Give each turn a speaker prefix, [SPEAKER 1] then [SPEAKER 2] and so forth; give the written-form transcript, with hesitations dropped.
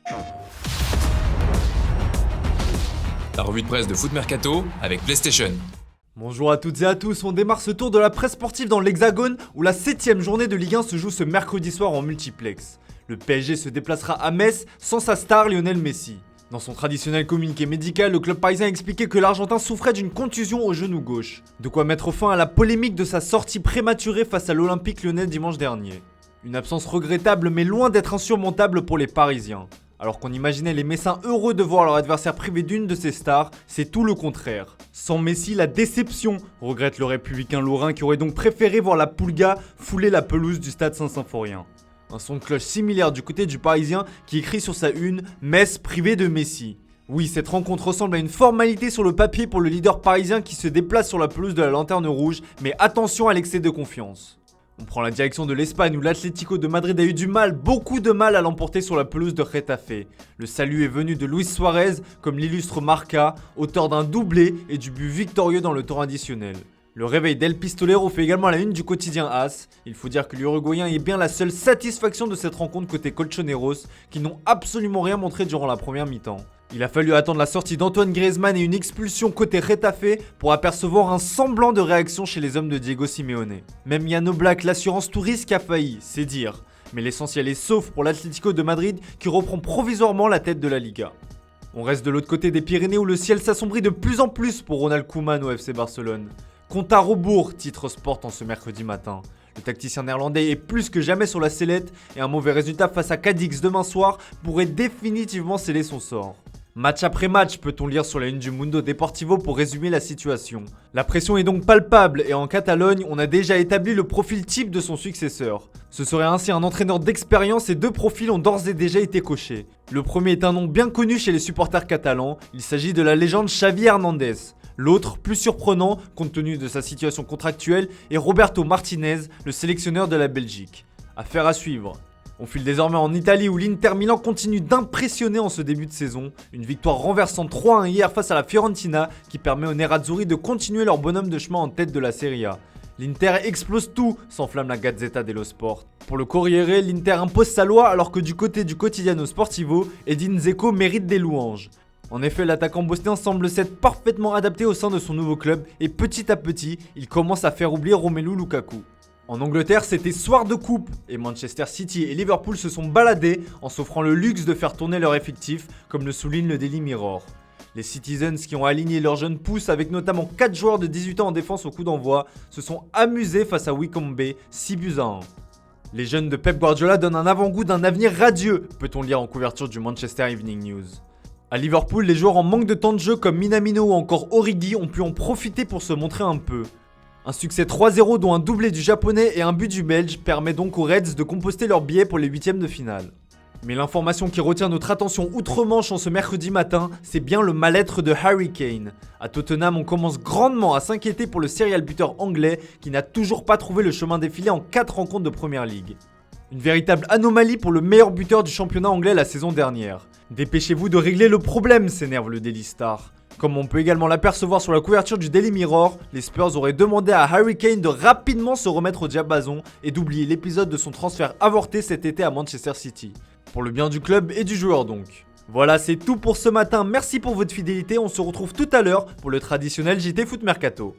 [SPEAKER 1] La revue de presse de Foot Mercato avec PlayStation.
[SPEAKER 2] Bonjour à toutes et à tous, on démarre ce tour de la presse sportive dans l'Hexagone où la 7ème journée de Ligue 1 se joue ce mercredi soir en multiplex. Le PSG se déplacera à Metz sans sa star Lionel Messi. Dans son traditionnel communiqué médical, le club parisien a expliqué que l'Argentin souffrait d'une contusion au genou gauche. De quoi mettre fin à la polémique de sa sortie prématurée face à l'Olympique Lyonnais dimanche dernier. Une absence regrettable mais loin d'être insurmontable pour les Parisiens. Alors qu'on imaginait les Messins heureux de voir leur adversaire privé d'une de ses stars, c'est tout le contraire. Sans Messi, la déception, regrette le républicain lorrain qui aurait donc préféré voir la Pulga fouler la pelouse du stade Saint-Symphorien. Un son de cloche similaire du côté du Parisien qui écrit sur sa une « Metz privé de Messi ». Oui, cette rencontre ressemble à une formalité sur le papier pour le leader parisien qui se déplace sur la pelouse de la Lanterne Rouge, mais attention à l'excès de confiance. On prend la direction de l'Espagne où l'Atlético de Madrid a eu du mal, beaucoup de mal à l'emporter sur la pelouse de Getafe. Le salut est venu de Luis Suarez, comme l'illustre Marca, auteur d'un doublé et du but victorieux dans le temps additionnel. Le réveil d'El Pistolero fait également la une du quotidien AS. Il faut dire que l'Uruguayen est bien la seule satisfaction de cette rencontre côté Colchoneros, qui n'ont absolument rien montré durant la première mi-temps. Il a fallu attendre la sortie d'Antoine Griezmann et une expulsion côté Getafe pour apercevoir un semblant de réaction chez les hommes de Diego Simeone. Même Yann Oblak, l'assurance tout risque a failli, c'est dire. Mais l'essentiel est sauf pour l'Atlético de Madrid qui reprend provisoirement la tête de la Liga. On reste de l'autre côté des Pyrénées où le ciel s'assombrit de plus en plus pour Ronald Koeman au FC Barcelone. Compte à rebours, titre Sport en ce mercredi matin. Le tacticien néerlandais est plus que jamais sur la sellette et un mauvais résultat face à Cadix demain soir pourrait définitivement sceller son sort. Match après match, peut-on lire sur la une du Mundo Deportivo pour résumer la situation. La pression est donc palpable et en Catalogne, on a déjà établi le profil type de son successeur. Ce serait ainsi un entraîneur d'expérience et deux profils ont d'ores et déjà été cochés. Le premier est un nom bien connu chez les supporters catalans, il s'agit de la légende Xavi Hernandez. L'autre, plus surprenant, compte tenu de sa situation contractuelle, est Roberto Martinez, le sélectionneur de la Belgique. Affaire à suivre. On file désormais en Italie où l'Inter Milan continue d'impressionner en ce début de saison. Une victoire renversant 3-1 hier face à la Fiorentina qui permet aux Nerazzurri de continuer leur bonhomme de chemin en tête de la Serie A. L'Inter explose tout, s'enflamme la Gazzetta dello Sport. Pour le Corriere, l'Inter impose sa loi alors que du côté du Quotidiano Sportivo, Edin Dzeko mérite des louanges. En effet, l'attaquant bosnien semble s'être parfaitement adapté au sein de son nouveau club et petit à petit, il commence à faire oublier Romelu Lukaku. En Angleterre, c'était soir de coupe et Manchester City et Liverpool se sont baladés en s'offrant le luxe de faire tourner leur effectif, comme le souligne le Daily Mirror. Les Citizens qui ont aligné leurs jeunes pousses avec notamment 4 joueurs de 18 ans en défense au coup d'envoi se sont amusés face à Wycombe, 6-1. Les jeunes de Pep Guardiola donnent un avant-goût d'un avenir radieux, peut-on lire en couverture du Manchester Evening News. À Liverpool, les joueurs en manque de temps de jeu comme Minamino ou encore Origi ont pu en profiter pour se montrer un peu. Un succès 3-0 dont un doublé du japonais et un but du belge permet donc aux Reds de composter leur billet pour les huitièmes de finale. Mais l'information qui retient notre attention outre-Manche en ce mercredi matin, c'est bien le mal-être de Harry Kane. À Tottenham, on commence grandement à s'inquiéter pour le serial buteur anglais qui n'a toujours pas trouvé le chemin défilé en 4 rencontres de Première Ligue. Une véritable anomalie pour le meilleur buteur du championnat anglais la saison dernière. Dépêchez-vous de régler le problème, s'énerve le Daily Star. Comme on peut également l'apercevoir sur la couverture du Daily Mirror, les Spurs auraient demandé à Harry Kane de rapidement se remettre au diapason et d'oublier l'épisode de son transfert avorté cet été à Manchester City. Pour le bien du club et du joueur donc. Voilà, c'est tout pour ce matin, merci pour votre fidélité, on se retrouve tout à l'heure pour le traditionnel JT Foot Mercato.